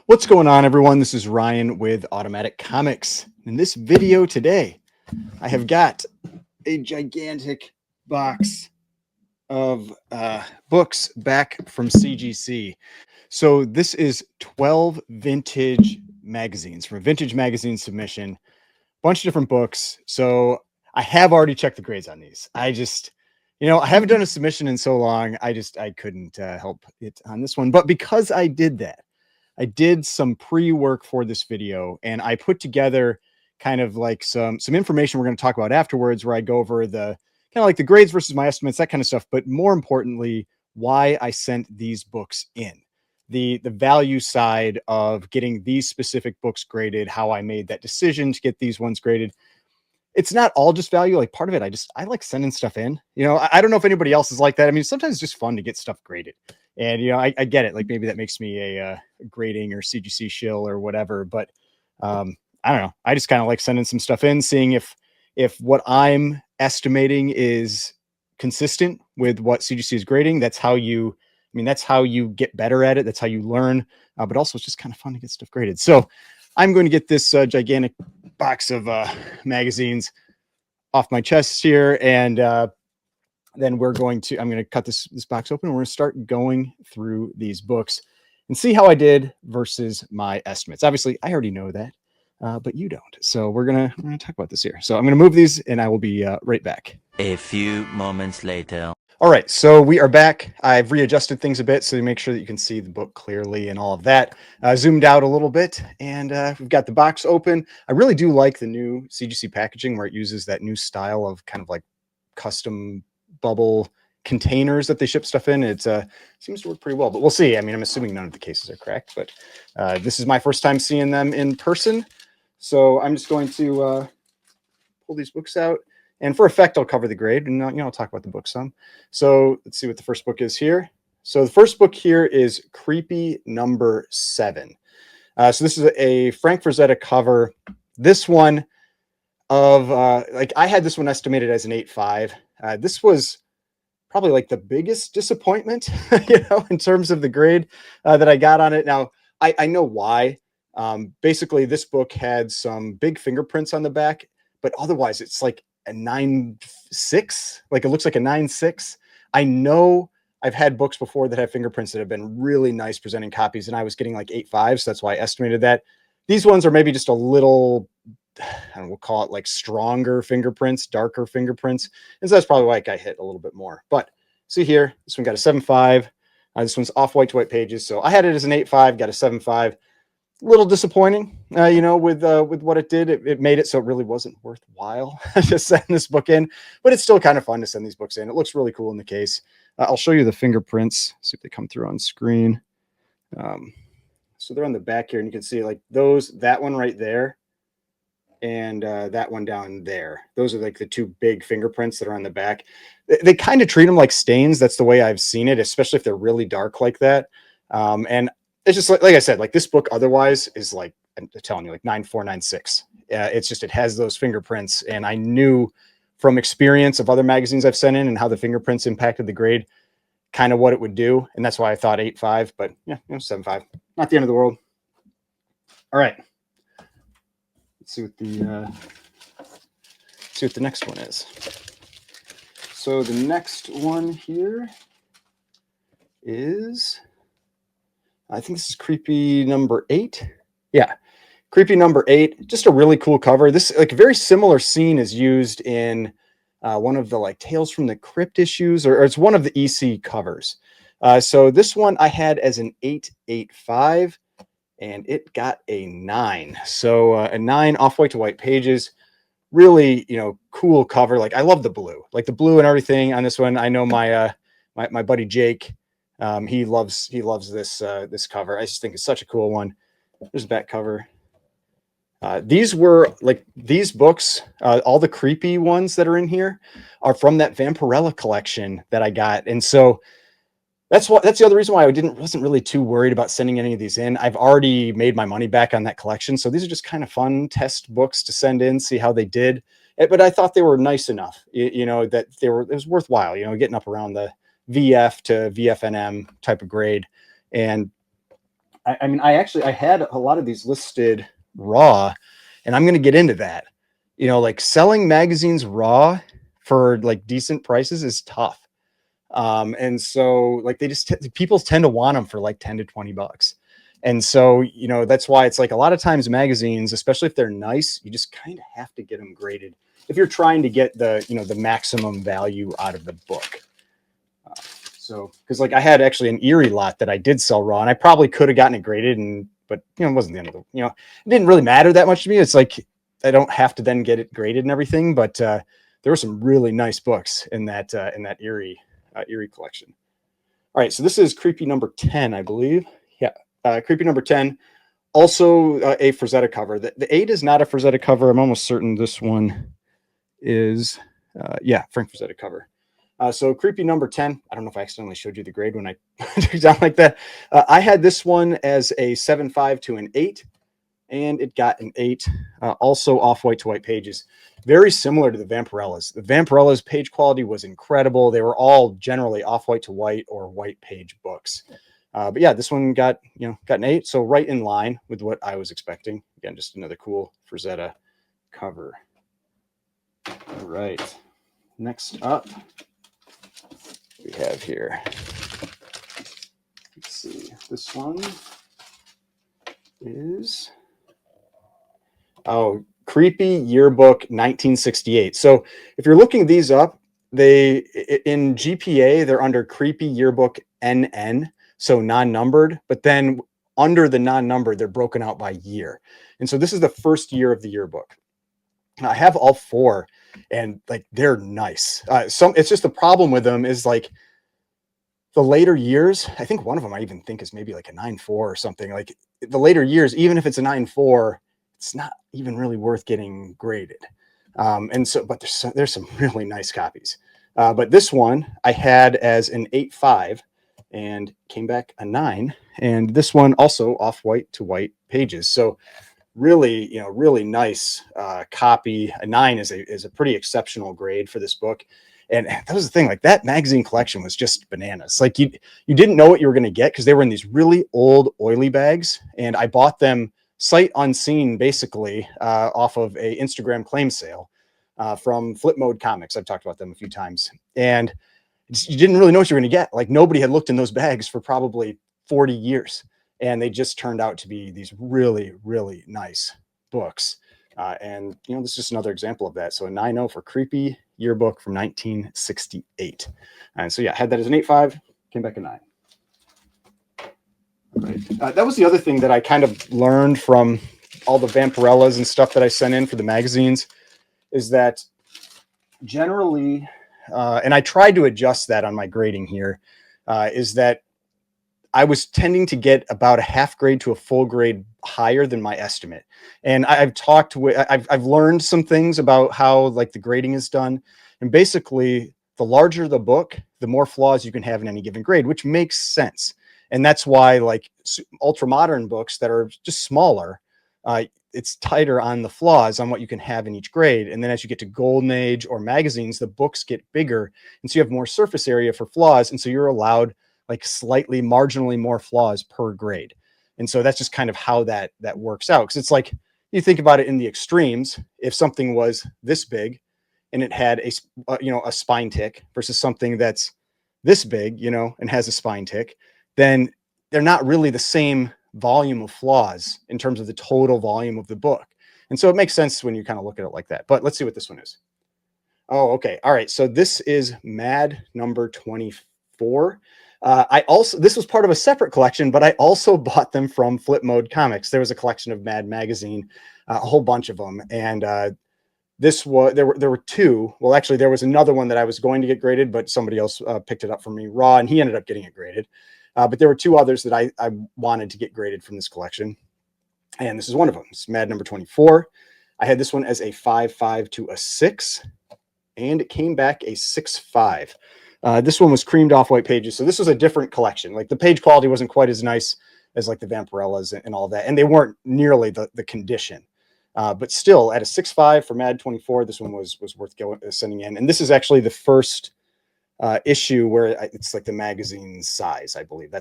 What's going on, everyone? This is Ryan with Automatic Comics. In this video today, I have got a gigantic box of books back from CGC. So this is 12 vintage magazines from a vintage magazine submission, bunch of different books. So I have already checked the grades on these. I haven't done a submission in so long. I couldn't help it on this one. But because I did that, I did some pre-work for this video, and I put together kind of like some information we're going to talk about afterwards, where I go over the kind of like the grades versus my estimates, that kind of stuff. But more importantly, why I sent these books in, the value side of getting these specific books graded, how I made that decision to get these ones graded. It's not all just value. Like part of it, I like sending stuff in. I don't know if anybody else is like that. I mean, sometimes it's just fun to get stuff graded. And, I get it. Like maybe that makes me a grading or CGC shill or whatever. But I don't know. I just kind of like sending some stuff in, seeing if what I'm estimating is consistent with what CGC is grading. That's how you get better at it. That's how you learn. But also it's just kind of fun to get stuff graded. So I'm going to get this gigantic box of magazines off my chest here. And then I'm going to cut this box open. And we're going to start going through these books and see how I did versus my estimates. Obviously, I already know that, but you don't. So we're going to talk about this here. So I'm going to move these and I will be right back. A few moments later. All right, so we are back. I've readjusted things a bit so to make sure that you can see the book clearly and all of that. Zoomed out a little bit, and we've got the box open. I really do like the new CGC packaging where it uses that new style of kind of like custom bubble containers that they ship stuff in. It seems to work pretty well, but we'll see. I mean, I'm assuming none of the cases are cracked, but this is my first time seeing them in person. So I'm just going to pull these books out. And for effect, I'll cover the grade, and I'll talk about the book some. So let's see what the first book is here. So the first book here is Creepy number 7. So this is a Frank Frazetta cover. This one I had this one estimated as an 8.5. This was probably like the biggest disappointment, in terms of the grade that I got on it. Now I know why. Basically, this book had some big fingerprints on the back, but otherwise it's like a 9.6. Like it looks like a 9.6. I know I've had books before that have fingerprints that have been really nice presenting copies, and I was getting like 8.5. So that's why I estimated that. These ones are maybe just a little, we'll call it like stronger fingerprints, darker fingerprints. And so that's probably why I hit a little bit more. But see here, this one got a 7.5. This one's off white to white pages. So I had it as an 8.5, got a 7.5. Little disappointing, with what it did. It made it so it really wasn't worthwhile to send this book in, but it's still kind of fun to send these books in. It looks really cool in the case. I'll show you the fingerprints, see if they come through on screen. So they're on the back here, and you can see like that one right there, and that one down there. Those are like the two big fingerprints that are on the back. They kind of treat them like stains. That's the way I've seen it, especially if they're really dark like that. And it's just like I said, like this book otherwise is like, I'm telling you, like 9.4, 9.6. It's just, it has those fingerprints. And I knew from experience of other magazines I've sent in and how the fingerprints impacted the grade, kind of what it would do. And that's why I thought 8.5, but yeah, 7.5, not the end of the world. All right. Let's see what the next one is. So the next one here is, I think this is Creepy number 8. Yeah, Creepy number 8. Just a really cool cover. This like a very similar scene is used in one of the like Tales from the Crypt issues, or it's one of the EC covers. So this one I had as an 8.85, and it got a 9. So a 9 off white to white pages. Really, cool cover. Like I love the blue, like the blue and everything on this one. I know my buddy Jake. He loves this cover. I just think it's such a cool one. There's a back cover. These books, all the creepy ones that are in here are from that Vampirella collection that I got. And so that's the other reason why I wasn't really too worried about sending any of these in. I've already made my money back on that collection. So these are just kind of fun test books to send in, see how they did. But I thought they were nice enough, that it was worthwhile, getting up around the VF to VFNM type of grade. And I mean, I had a lot of these listed raw, and I'm going to get into that. You know, like selling magazines raw for like decent prices is tough. And so like people tend to want them for like 10 to 20 bucks. And so, you know, that's why it's like a lot of times magazines, especially if they're nice, you just kind of have to get them graded if you're trying to get the, you know, the maximum value out of the book. So, because like I had actually an Erie lot that I did sell raw, and I probably could have gotten it graded, but you know, it wasn't the end of the, you know, it didn't really matter that much to me. It's like I don't have to then get it graded and everything, but there were some really nice books in that Erie collection. All right, so this is Creepy number 10, I believe. Yeah, Creepy number 10. Also a Frazetta cover. The 8 is not a Frazetta cover. I'm almost certain this one is, yeah, Frank Frazetta cover. So Creepy number 10. I don't know if I accidentally showed you the grade when I took it down like that. I had this one as a 7.5 to an 8, and it got an 8. Also off-white to white pages. Very similar to the Vampirellas. The Vampirellas page quality was incredible. They were all generally off-white to white or white page books. But yeah, this one got an 8, so right in line with what I was expecting. Again, just another cool Frazetta cover. All right, next up we have here. Let's see. This one is Creepy Yearbook 1968. So if you're looking these up, they in GPA they're under Creepy Yearbook NN, so non-numbered, but then under the non-numbered they're broken out by year. And so this is the first year of the yearbook. I have all 4, and like they're nice. It's just the problem with them is like the later years. I think one of them I even think is maybe like a 9.4 or something. Like the later years, even if it's a 9.4, it's not even really worth getting graded. And so, but there's some really nice copies. But this one I had as an 8.5 and came back a 9. And this one also off white to white pages. So really, you know, really nice copy. A 9 is a pretty exceptional grade for this book. And that was the thing, like that magazine collection was just bananas. Like you didn't know what you were going to get because they were in these really old oily bags. And I bought them sight unseen, basically, off of a Instagram claim sale from Flip Mode Comics. I've talked about them a few times. And you didn't really know what you were going to get. Like nobody had looked in those bags for probably 40 years. And they just turned out to be these really, really nice books. And, you know, this is just another example of that. So a 9.0 for Creepy Yearbook from 1968. And so, yeah, I had that as an 8.5, came back a 9. Right. That was the other thing that I kind of learned from all the Vampirellas and stuff that I sent in for the magazines is that generally, and I tried to adjust that on my grading here, is that I was tending to get about a half grade to a full grade higher than my estimate. And I've learned some things about how like the grading is done. And basically the larger the book, the more flaws you can have in any given grade, which makes sense. And that's why like ultra modern books that are just smaller, it's tighter on the flaws on what you can have in each grade. And then as you get to golden age or magazines, the books get bigger. And so you have more surface area for flaws. And so you're allowed like slightly marginally more flaws per grade. And so that's just kind of how that works out. Cause it's like, you think about it in the extremes, if something was this big and it had a spine tick versus something that's this big, you know, and has a spine tick, then they're not really the same volume of flaws in terms of the total volume of the book. And so it makes sense when you kind of look at it like that. But let's see what this one is. Oh, okay. All right. So this is Mad number 24. This was part of a separate collection, but I also bought them from Flip Mode Comics. There was a collection of Mad magazine, a whole bunch of them. And there were 2. Well, actually there was another one that I was going to get graded, but somebody else picked it up for me raw and he ended up getting it graded. But there were 2 others that I wanted to get graded from this collection. And this is one of them. It's Mad number 24. I had this one as a 5.5 to a 6, and it came back a 6.5. This one was creamed off white pages. So this was a different collection. Like the page quality wasn't quite as nice as like the Vampirellas and all that. And they weren't nearly the condition. But still at a 6.5 for Mad 24, this one was worth sending in. And this is actually the first issue where it's like the magazine size, I believe. I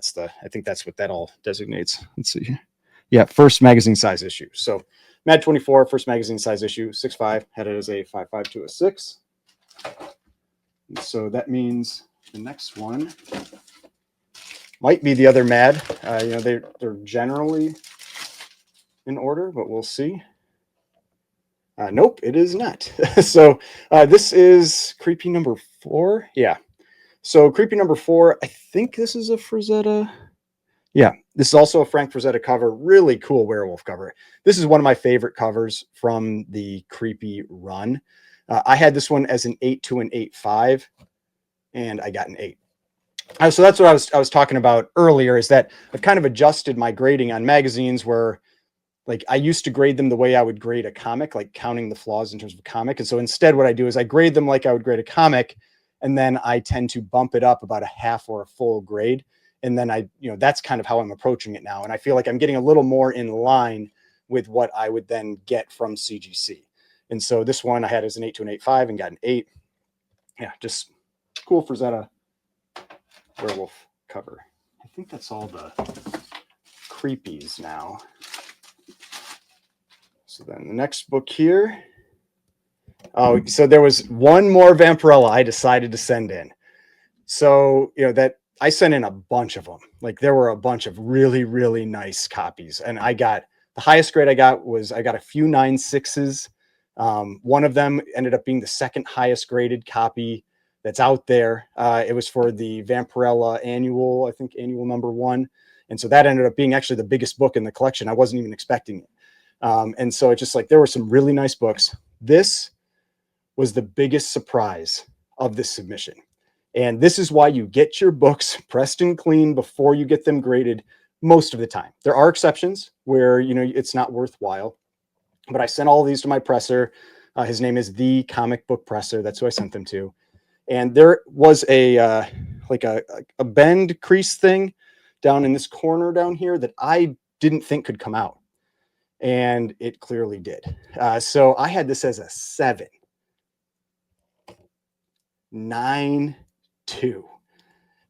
think that's what that all designates. Let's see here. Yeah, first magazine size issue. So Mad 24, first magazine size issue, 6.5, had it as a 5.5 to a 6. And so that means the next one might be the other Mad. They're generally in order, but we'll see. Nope, it is not. So this is creepy number 4. Yeah. So creepy number 4, I think this is a Frazetta. Yeah, this is also a Frank Frazetta cover. Really cool werewolf cover. This is one of my favorite covers from the creepy run. I had this one as an 8 to an 8.5, and I got an 8. So that's what I was talking about earlier, is that I've kind of adjusted my grading on magazines where, like, I used to grade them the way I would grade a comic, like counting the flaws in terms of a comic. And so instead what I do is I grade them like I would grade a comic, and then I tend to bump it up about a half or a full grade. And then that's kind of how I'm approaching it now. And I feel like I'm getting a little more in line with what I would then get from CGC. And so this one I had as an 8 to an 8.5 and got an 8. Yeah, just cool Frazetta werewolf cover. I think that's all the creepies now. So then the next book here. Oh, so there was one more Vampirella I decided to send in. So, that I sent in a bunch of them. Like, there were a bunch of really, really nice copies. And the highest grade I got a few 9.6s. One of them ended up being the second highest graded copy that's out there. It was for the Vampirella annual, I think annual number 1. And so that ended up being actually the biggest book in the collection. I wasn't even expecting it. And so it's just like, there were some really nice books. This was the biggest surprise of this submission. And this is why you get your books pressed and clean before you get them graded most of the time. There are exceptions where, it's not worthwhile, but I sent all of these to my presser. His name is The Comic Book Presser. That's who I sent them to. And there was a bend crease thing down in this corner down here that I didn't think could come out. And it clearly did. So I had this as a 7. 9.2.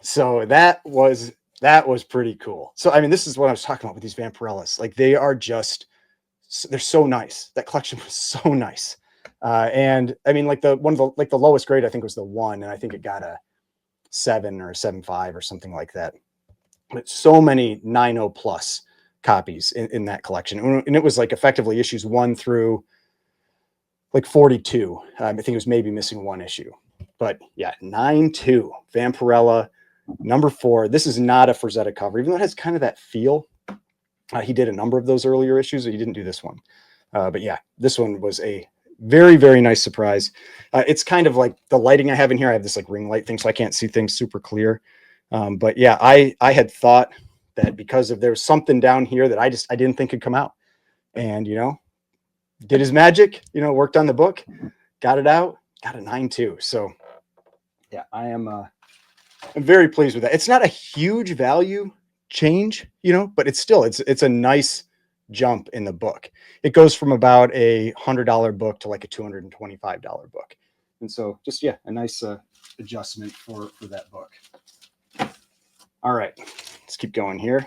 So that was pretty cool. So, I mean, this is what I was talking about with these Vampirellas. Like, they're so nice. That collection was so nice. And I mean, like the lowest grade, I think, was the 1, and I think it got a 7 or a 7.5 or something like that. But so many 9.0 plus copies in that collection. And it was like effectively issues 1 through like 42. I think it was maybe missing 1 issue. But yeah, 9.2 Vampirella number 4. This is not a Frazetta cover, even though it has kind of that feel. He did a number of those earlier issues, but he didn't do this one. But yeah, this one was a very, very nice surprise. It's kind of like the lighting I have in here. I have this like ring light thing, so I can't see things super clear. But yeah, I had thought that because there's something down here that I didn't think could come out, and did his magic. Worked on the book, got it out, got a 9.2. So yeah, I'm very pleased with that. It's not a huge value change, but it's still it's a nice jump in the book. It goes from about a $100 book to like a $225 book. And so just, yeah, a nice adjustment for that book. All right, let's keep going here.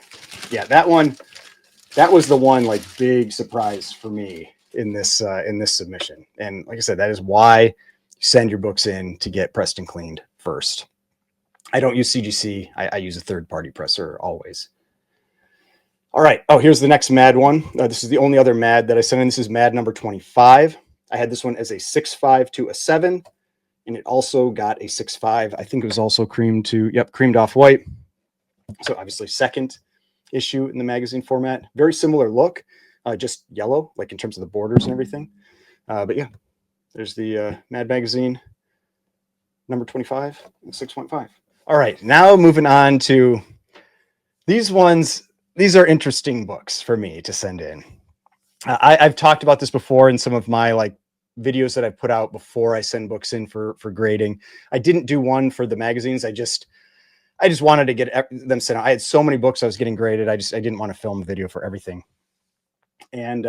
Yeah, that was the one like big surprise for me in this submission. And like I said, that is why you send your books in to get pressed and cleaned first. I don't use CGC. I use a third-party presser always. All right. Oh, here's the next Mad one. This is the only other Mad that I sent in. This is Mad number 25. I had this one as a 6.5 to a 7, and it also got a 6.5. I think it was also creamed off white. So obviously second issue in the magazine format. Very similar look, just yellow, like in terms of the borders and everything. But yeah, there's the Mad magazine number 25 and 6.5. All right, now moving on to these ones. These are interesting books for me to send in. I've talked about this before in some of my like videos that I've put out before I send books in for grading. I didn't do one for the magazines. I just wanted to get them sent out. I had so many books I was getting graded. I didn't want to film a video for everything. And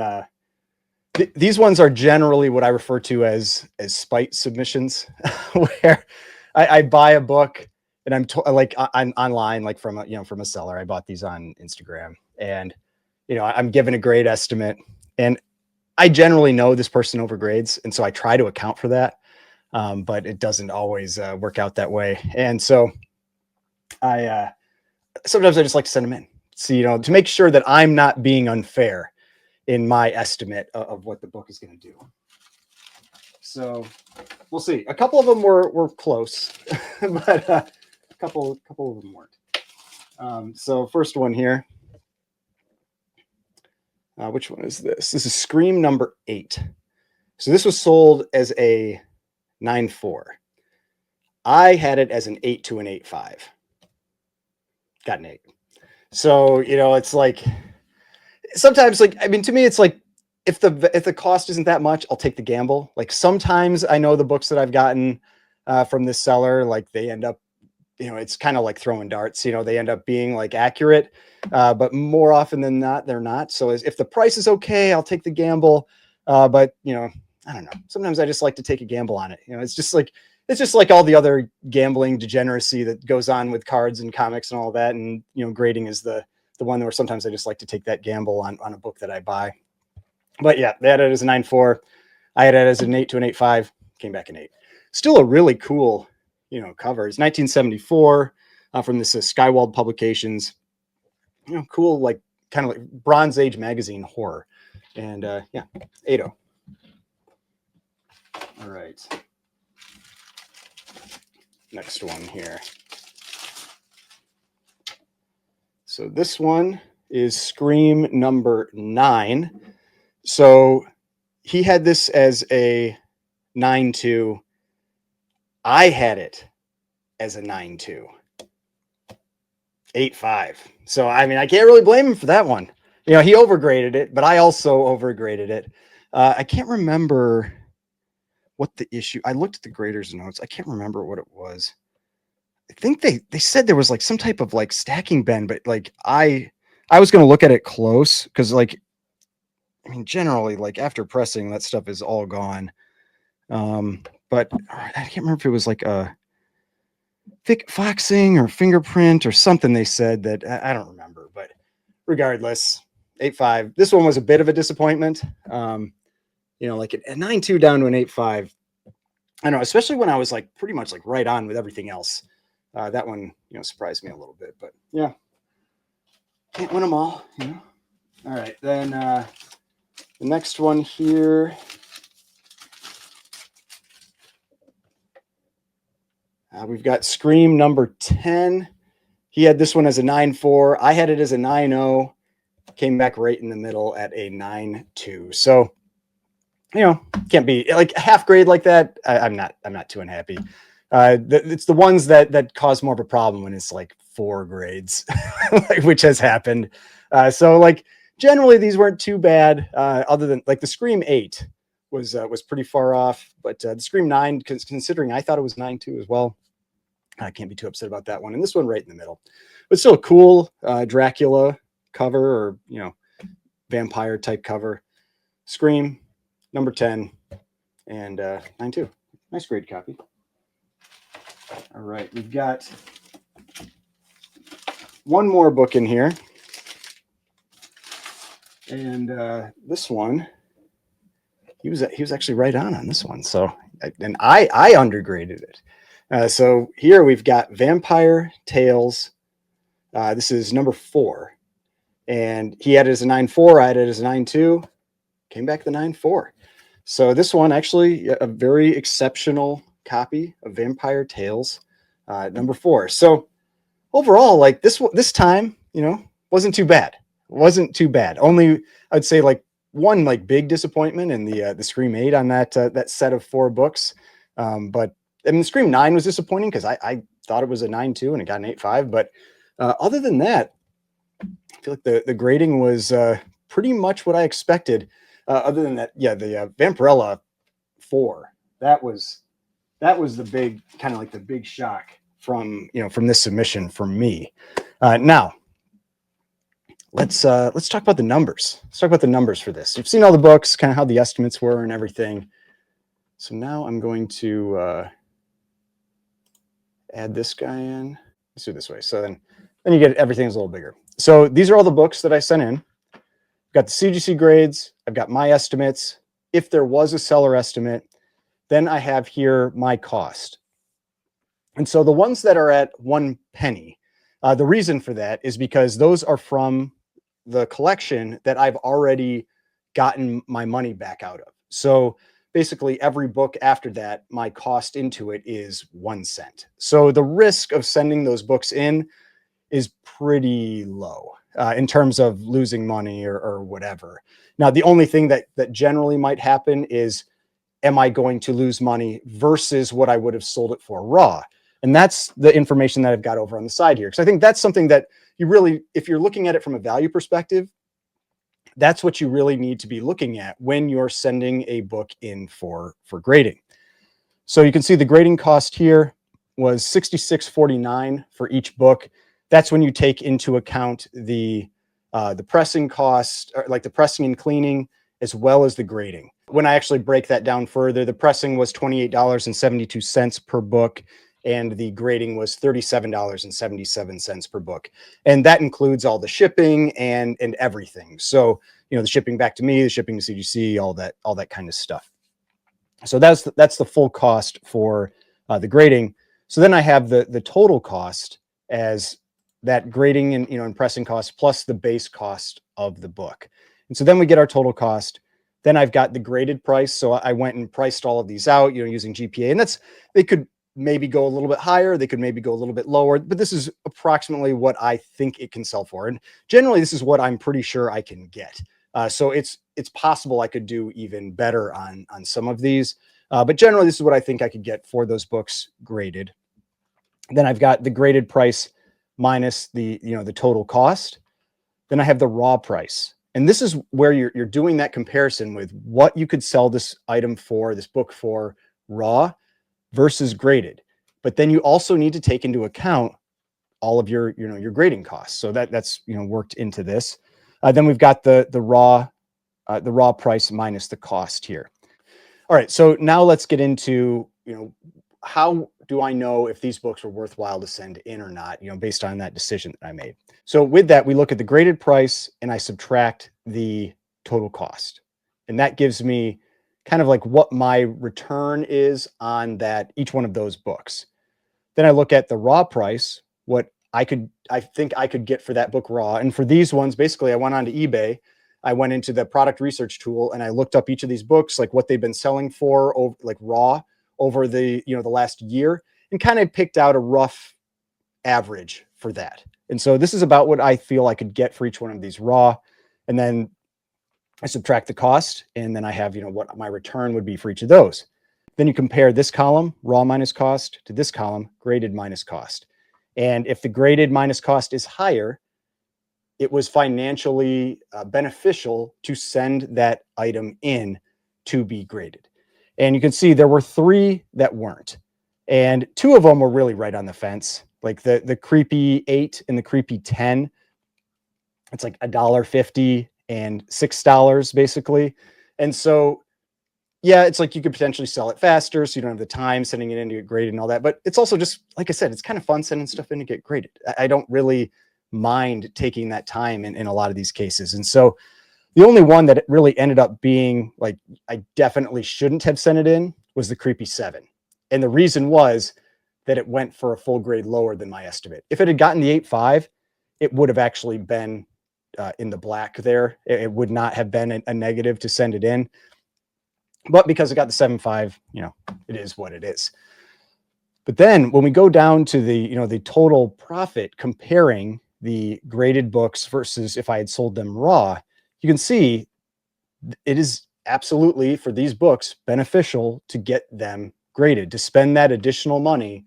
these ones are generally what I refer to as spite submissions, where I buy a book and I'm online, like from from a seller. I bought these on Instagram, and I'm given a grade estimate, and I generally know this person overgrades, and so I try to account for that. But it doesn't always work out that way. And so I sometimes I just like to send them in, see, to make sure that I'm not being unfair in my estimate of what the book is going to do. So we'll see. A couple of them were close, but a couple of them weren't. So first one here. Which one is this? This is Scream number 8. So this was sold as a 9.4. I had it as an 8 to an 8.5. Got an 8. So, it's like sometimes, like, I mean, to me, it's like if the cost isn't that much, I'll take the gamble. Like sometimes I know the books that I've gotten from this seller, like they end up, it's kind of like throwing darts, they end up being like accurate, but more often than not, they're not. So if the price is okay, I'll take the gamble. But I don't know. Sometimes I just like to take a gamble on it. It's just like all the other gambling degeneracy that goes on with cards and comics and all that. And, grading is the one where sometimes I just like to take that gamble on a book that I buy. But yeah, they had it as a 9.4. I had it as an 8 to an 8.5, came back an 8. Still a really cool, cover. It's 1974 from this Skywald Publications. Cool, like kind of like Bronze Age magazine horror. And yeah, 8.0. All right. Next one here. So this one is Scream number 9. So he had this as a 9.2. I had it as a 9.2. 8.5. So, I mean, I can't really blame him for that one. He overgraded it, but I also overgraded it. I can't remember what the issue. I looked at the grader's notes. I can't remember what it was. I think they said there was like some type of like stacking bend, but like I was going to look at it close because like, I mean, generally like after pressing, that stuff is all gone. But I can't remember if it was like a thick foxing or fingerprint or something they said that I don't remember, but regardless, 8.5. This one was a bit of a disappointment. Like a 9.2 down to an 8.5. I know, especially when I was like pretty much like right on with everything else. That one, surprised me a little bit, but yeah, can't win them all. All right, then the next one here. We've got Scream number 10. He had this one as a 9.4. I had it as a 9.0. Came back right in the middle at a 9.2. So, can't be like a half grade like that. I'm not too unhappy. It's the ones that cause more of a problem when it's like 4 grades, which has happened. So like generally these weren't too bad. Other than like the Scream 8 was pretty far off, but the Scream 9, considering I thought it was 9.2 as well, I can't be too upset about that one. And this one right in the middle, but still a cool Dracula cover or vampire type cover. Scream number 10 and 9.2. Nice grade copy. All right, we've got one more book in here, and this one, he was actually right on this one. So, and I undergraded it. So here we've got Vampire Tales. This is number 4, and he had it as a 9.4. I had it as a 9.2. Came back the 9.4. So this one actually a very exceptional copy of Vampire Tales, number 4. So overall, like this time, wasn't too bad. Wasn't too bad. Only I'd say like one like big disappointment in the Scream 8 on that set of 4 books. But I mean, the Scream 9 was disappointing because I thought it was a 9.2 and it got an 8.5. But other than that, I feel like the grading was pretty much what I expected. Other than that, yeah, the Vampirella 4, that was the big kind of like the big shock from this submission for me. Now let's talk about the numbers. Let's talk about the numbers for this. You've seen all the books, kind of how the estimates were and everything. So now I'm going to add this guy in. Let's do it this way. So then you get everything's a little bigger. So these are all the books that I sent in. I've got the CGC grades. I've got my estimates. If there was a seller estimate, then I have here my cost. And so the ones that are at 1 penny, the reason for that is because those are from the collection that I've already gotten my money back out of. So basically every book after that, my cost into it is 1 cent. So the risk of sending those books in is pretty low in terms of losing money or whatever. Now, the only thing that generally might happen is, am I going to lose money versus what I would have sold it for raw? And that's the information that I've got over on the side here. Because I think that's something that you really, if you're looking at it from a value perspective, that's what you really need to be looking at when you're sending a book in for grading. So you can see the grading cost here was $66.49 for each book. That's when you take into account the pressing cost, or like the pressing and cleaning, as well as the grading. When I actually break that down further, the pressing was $28.72 per book, and the grading was $37.77 per book. And that includes all the shipping and everything. So, the shipping back to me, the shipping to CGC, all that kind of stuff. So that's the full cost for the grading. So then I have the total cost as that grading and pressing cost plus the base cost of the book. And so then we get our total cost. Then I've got the graded price. So I went and priced all of these out, using GPA, and they could maybe go a little bit higher. They could maybe go a little bit lower, but this is approximately what I think it can sell for. And generally this is what I'm pretty sure I can get. So it's possible I could do even better on some of these. But generally this is what I think I could get for those books graded. Then I've got the graded price minus the total cost. Then I have the raw price. And this is where you're doing that comparison with what you could sell this item for, this book for, raw versus graded. But then you also need to take into account all of your grading costs. So that's worked into this. Then we've got the raw price minus the cost here. All right, so now let's get into how do I know if these books are worthwhile to send in or not, based on that decision that I made. So with that, we look at the graded price and I subtract the total cost. And that gives me kind of like what my return is on each one of those books. Then I look at the raw price, what I think I could get for that book raw. And for these ones, basically I went onto eBay, I went into the product research tool and I looked up each of these books, like what they've been selling for, like raw, over the last year, and kind of picked out a rough average for that. And so this is about what I feel I could get for each one of these raw. And then I subtract the cost, and then I have, what my return would be for each of those. Then you compare this column, raw minus cost, to this column, graded minus cost. And if the graded minus cost is higher, it was financially beneficial to send that item in to be graded. And you can see there were 3 that weren't. And 2 of them were really right on the fence, like the creepy 8 and the creepy 10. It's like $1.50 and $6 basically. And so, yeah, it's like you could potentially sell it faster, so you don't have the time sending it in to get graded and all that. But it's also just, like I said, it's kind of fun sending stuff in to get graded. I don't really mind taking that time in a lot of these cases. And so the only one that really ended up being like, I definitely shouldn't have sent it in, was the creepy 7. And the reason was that it went for a full grade lower than my estimate. If it had gotten the 8.5, it would have actually been in the black there. It would not have been a negative to send it in. But because it got the 7.5, it is what it is. But then when we go down to the total profit, comparing the graded books versus if I had sold them raw, you can see it is absolutely, for these books, beneficial to get them graded, to spend that additional money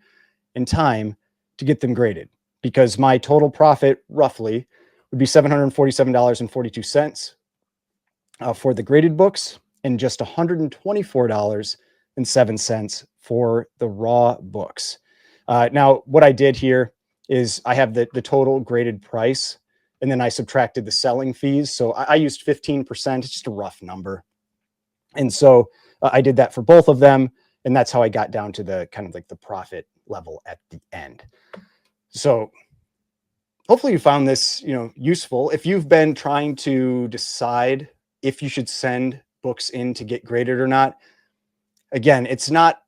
and time to get them graded, because my total profit roughly would be $747.42 for the graded books, and just $124.07 for the raw books. Now, what I did here is I have the total graded price, and then I subtracted the selling fees. So I used 15%. It's just a rough number. And so I did that for both of them. And that's how I got down to the kind of like the profit level at the end. So hopefully you found this, useful. If you've been trying to decide if you should send books in to get graded or not, again, it's not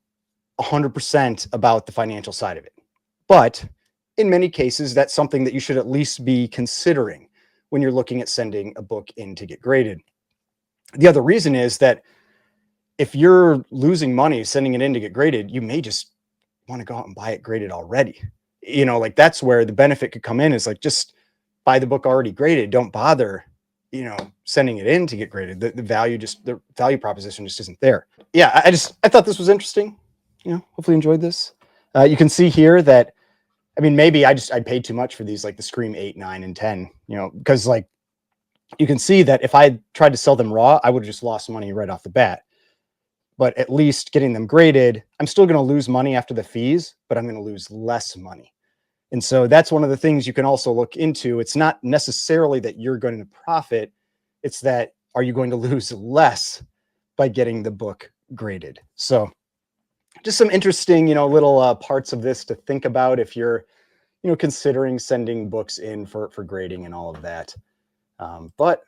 100% about the financial side of it. But in many cases, that's something that you should at least be considering when you're looking at sending a book in to get graded. The other reason is that if you're losing money sending it in to get graded, you may just want to go out and buy it graded already. Like that's where the benefit could come in, is like, just buy the book already graded. Don't bother, sending it in to get graded. The value proposition just isn't there. Yeah, I thought this was interesting. Hopefully you enjoyed this. You can see here that, maybe I paid too much for these, like the Scream 8, 9, and 10, because like you can see that if I tried to sell them raw, I would have just lost money right off the bat. But at least getting them graded, I'm still going to lose money after the fees, but I'm going to lose less money. And so that's one of the things you can also look into. It's not necessarily that you're going to profit. It's that, are you going to lose less by getting the book graded? So just some interesting, little parts of this to think about if you're, considering sending books in for grading and all of that. But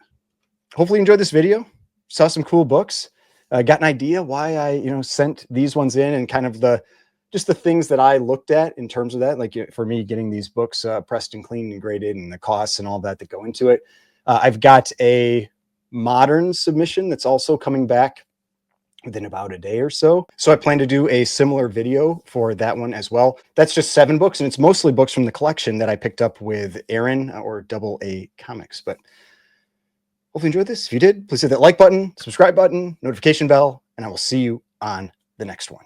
hopefully you enjoyed this video, saw some cool books, got an idea why I, sent these ones in, and kind of the things that I looked at in terms of that, like for me getting these books pressed and cleaned and graded, and the costs and all that go into it. I've got a modern submission that's also coming back within about a day or so. So I plan to do a similar video for that one as well. That's just 7 books, and it's mostly books from the collection that I picked up with Aaron or Double A Comics. But hopefully you enjoyed this. If you did, please hit that like button, subscribe button, notification bell, and I will see you on the next one.